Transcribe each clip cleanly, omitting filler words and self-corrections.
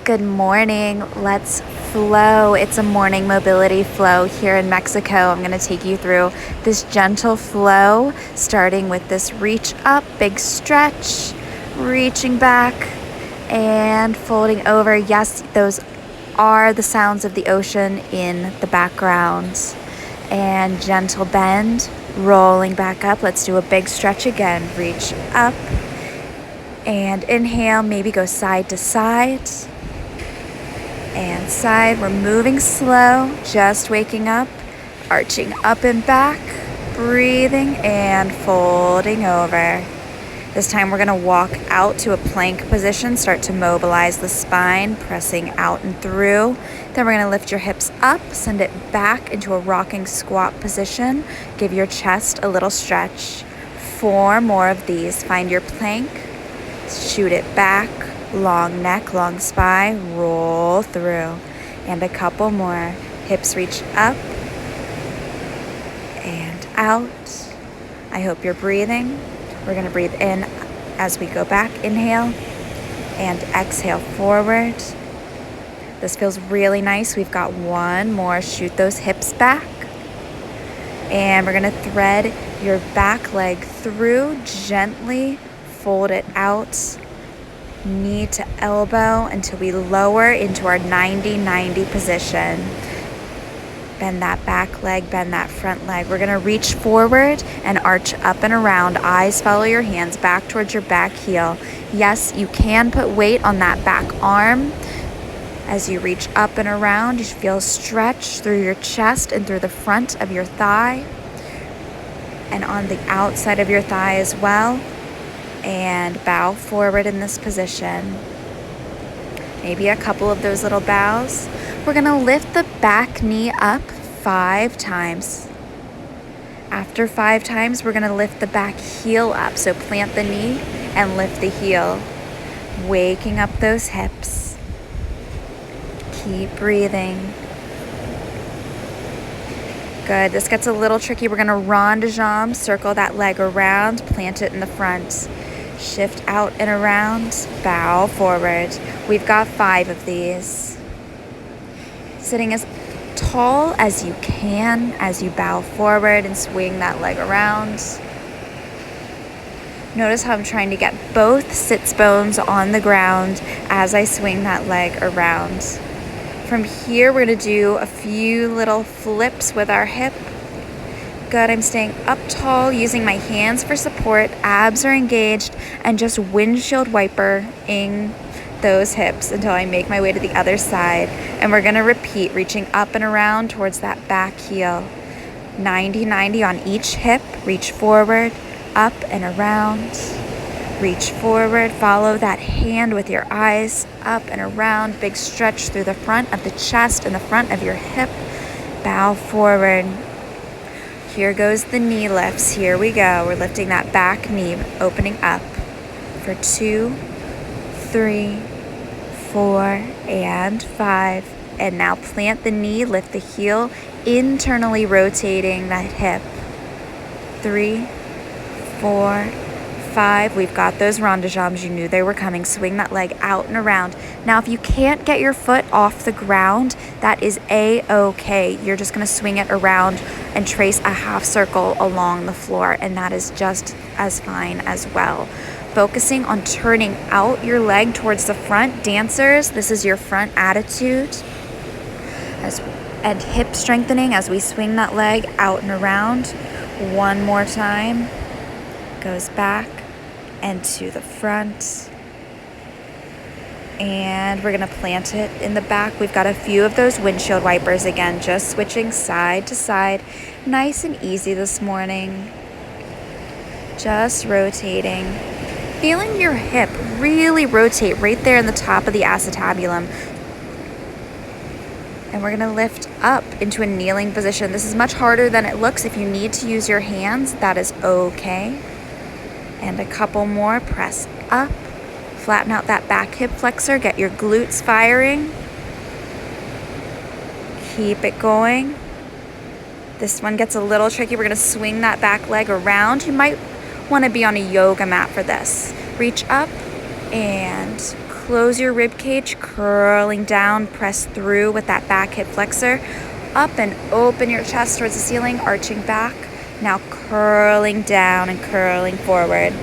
Good morning. Let's flow. It's a morning mobility flow here in Mexico. I'm going to take you through this gentle flow, starting with this reach up, big stretch, reaching back and folding over. Yes, those are the sounds of the ocean in the background. And gentle bend, rolling back up. Let's do a big stretch again. Reach up and inhale, maybe go side to side. And side, we're moving slow, just waking up, arching up and back, breathing and folding over. This time we're gonna walk out to a plank position, start to mobilize the spine, pressing out and through. Then we're gonna lift your hips up, send it back into a rocking squat position. Give your chest a little stretch. 4 more of these. Find your plank, shoot it back. Long neck, long spine, roll through. And a couple more. Hips reach up and out. I hope you're breathing. We're going to breathe in as we go back. Inhale and exhale forward. This feels really nice. We've got one more. Shoot those hips back. And we're going to thread your back leg through. Gently fold it out. Knee to elbow until we lower into our 90-90 position. Bend that back leg, bend that front leg. We're gonna reach forward and arch up and around. Eyes follow your hands back towards your back heel. Yes, you can put weight on that back arm. As you reach up and around, you feel stretch through your chest and through the front of your thigh and on the outside of your thigh as well. And bow forward in this position. Maybe a couple of those little bows. We're gonna lift the back knee up 5 times. After 5 times, we're gonna lift the back heel up. So plant the knee and lift the heel. Waking up those hips. Keep breathing. Good, this gets a little tricky. We're gonna rond de jambe, circle that leg around, plant it in the front. Shift out and around, bow forward. We've got 5 of these. Sitting as tall as you can as you bow forward and swing that leg around. Notice how I'm trying to get both sits bones on the ground as I swing that leg around. From here, we're gonna do a few little flips with our hip. Good, I'm staying up tall, using my hands for support, abs are engaged, and just windshield wipering those hips until I make my way to the other side. And we're gonna repeat, reaching up and around towards that back heel. 90-90 on each hip, reach forward, up and around. Reach forward, follow that hand with your eyes, up and around, big stretch through the front of the chest and the front of your hip. Bow forward. Here goes the knee lifts. Here we go. We're lifting that back knee, opening up for 2, 3, 4, and 5. And now plant the knee, lift the heel, internally rotating that hip. 3, 4, 5. We've got those rond de jambes. You knew they were coming. Swing that leg out and around. Now, if you can't get your foot off the ground, that is a-okay. You're just going to swing it around and trace a half circle along the floor, and that is just as fine as well. Focusing on turning out your leg towards the front. Dancers, this is your front attitude. And hip strengthening as we swing that leg out and around. One more time. Goes back and to the front. And we're gonna plant it in the back. We've got a few of those windshield wipers again, just switching side to side. Nice and easy this morning. Just rotating. Feeling your hip really rotate right there in the top of the acetabulum. And we're gonna lift up into a kneeling position. This is much harder than it looks. If you need to use your hands, that is okay. And a couple more, press up. Flatten out that back hip flexor, get your glutes firing. Keep it going. This one gets a little tricky. We're gonna swing that back leg around. You might wanna be on a yoga mat for this. Reach up and close your rib cage, curling down, press through with that back hip flexor. Up and open your chest towards the ceiling, arching back. Now curling down and curling forward.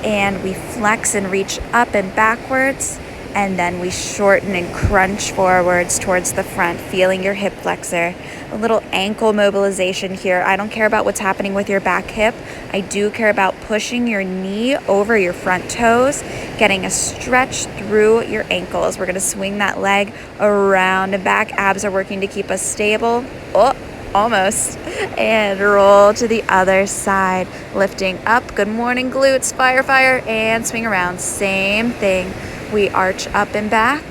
And we flex and reach up and backwards. And then we shorten and crunch forwards towards the front, feeling your hip flexor. A little ankle mobilization here. I don't care about what's happening with your back hip. I do care about pushing your knee over your front toes, getting a stretch through your ankles. We're going to swing that leg around and back. Abs are working to keep us stable. Oh, almost. And roll to the other side, lifting up. Good morning, glutes. Fire, fire. And swing around. Same thing. We arch up and back.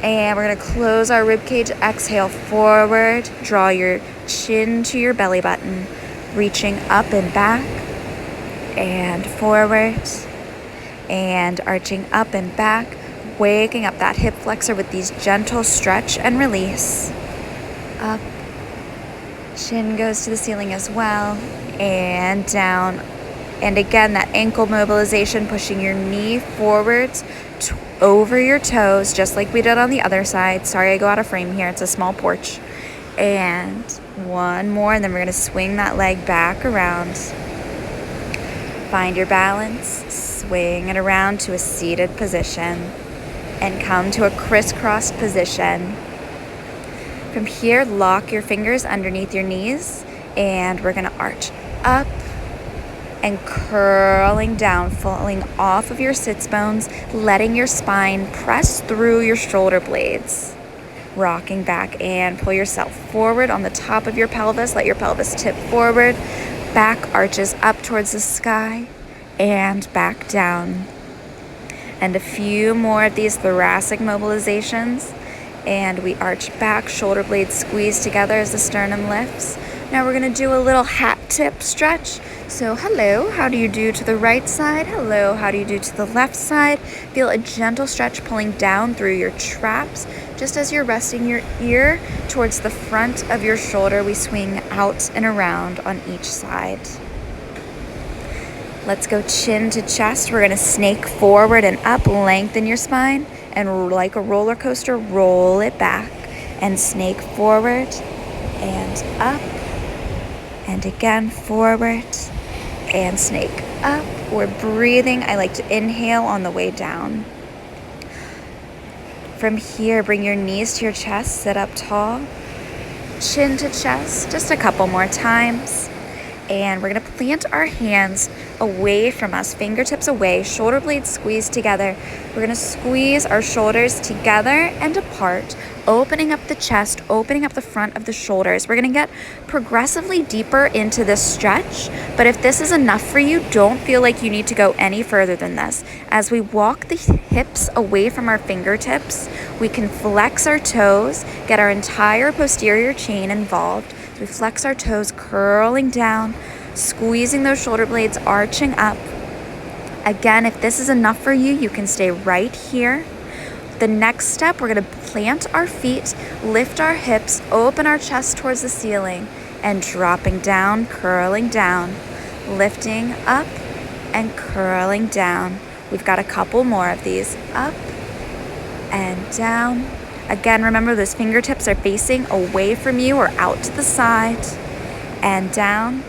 And we're going to close our rib cage. Exhale forward. Draw your chin to your belly button. Reaching up and back. And forward. And arching up and back. Waking up that hip flexor with these gentle stretch and release. Up. Chin goes to the ceiling as well. And down. And again, that ankle mobilization, pushing your knee forwards over your toes, just like we did on the other side. Sorry, I go out of frame here. It's a small porch. And one more, and then we're going to swing that leg back around. Find your balance. Swing it around to a seated position. And come to a crisscrossed position. From here, lock your fingers underneath your knees. And we're going to arch up. And curling down, falling off of your sits bones, letting your spine press through your shoulder blades. Rocking back and pull yourself forward on the top of your pelvis. Let your pelvis tip forward. Back arches up towards the sky and back down. And a few more of these thoracic mobilizations. And we arch back, shoulder blades squeeze together as the sternum lifts. Now we're going to do a little hat tip stretch. So hello, how do you do to the right side? Hello, how do you do to the left side? Feel a gentle stretch pulling down through your traps. Just as you're resting your ear towards the front of your shoulder, we swing out and around on each side. Let's go chin to chest. We're going to snake forward and up, lengthen your spine, and like a roller coaster, roll it back. And snake forward and up. And again, forward and snake up. We're breathing. I like to inhale on the way down. From here, bring your knees to your chest, sit up tall. Chin to chest, just a couple more times. And we're going to plant our hands away from us, fingertips away, shoulder blades squeezed together. We're going to squeeze our shoulders together and apart, opening up the chest, opening up the front of the shoulders. We're going to get progressively deeper into this stretch, but if this is enough for you, don't feel like you need to go any further than this. As we walk the hips away from our fingertips, we can flex our toes, get our entire posterior chain involved. We flex our toes, curling down, squeezing those shoulder blades, arching up. Again, if this is enough for you, you can stay right here. The next step, we're going to plant our feet, lift our hips, open our chest towards the ceiling, and dropping down, curling down, lifting up and curling down. We've got a couple more of these. Up and down. Again, remember those fingertips are facing away from you or out to the side. And down.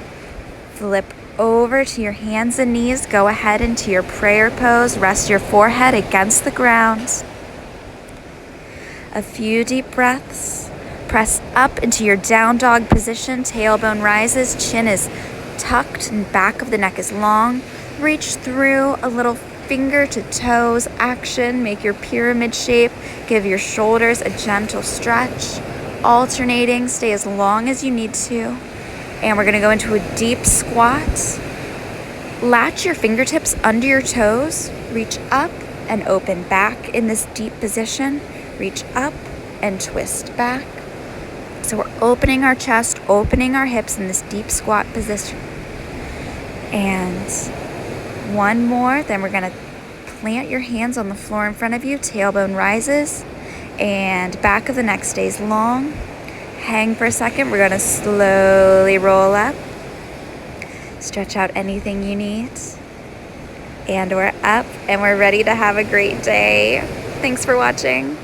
Flip over to your hands and knees. Go ahead into your prayer pose. Rest your forehead against the ground. A few deep breaths. Press up into your down dog position. Tailbone rises. Chin is tucked and back of the neck is long. Reach through a little finger to toes action. Make your pyramid shape. Give your shoulders a gentle stretch. Alternating. Stay as long as you need to. And we're going to go into a deep squat. Latch your fingertips under your toes. Reach up and open back in this deep position. Reach up and twist back. So we're opening our chest, opening our hips in this deep squat position. And one more, then we're going to plant your hands on the floor in front of you. Tailbone rises and back of the neck stays long. Hang for a second. We're going to slowly roll up. Stretch out anything you need. and we're up and we're ready to have a great day. Thanks for watching.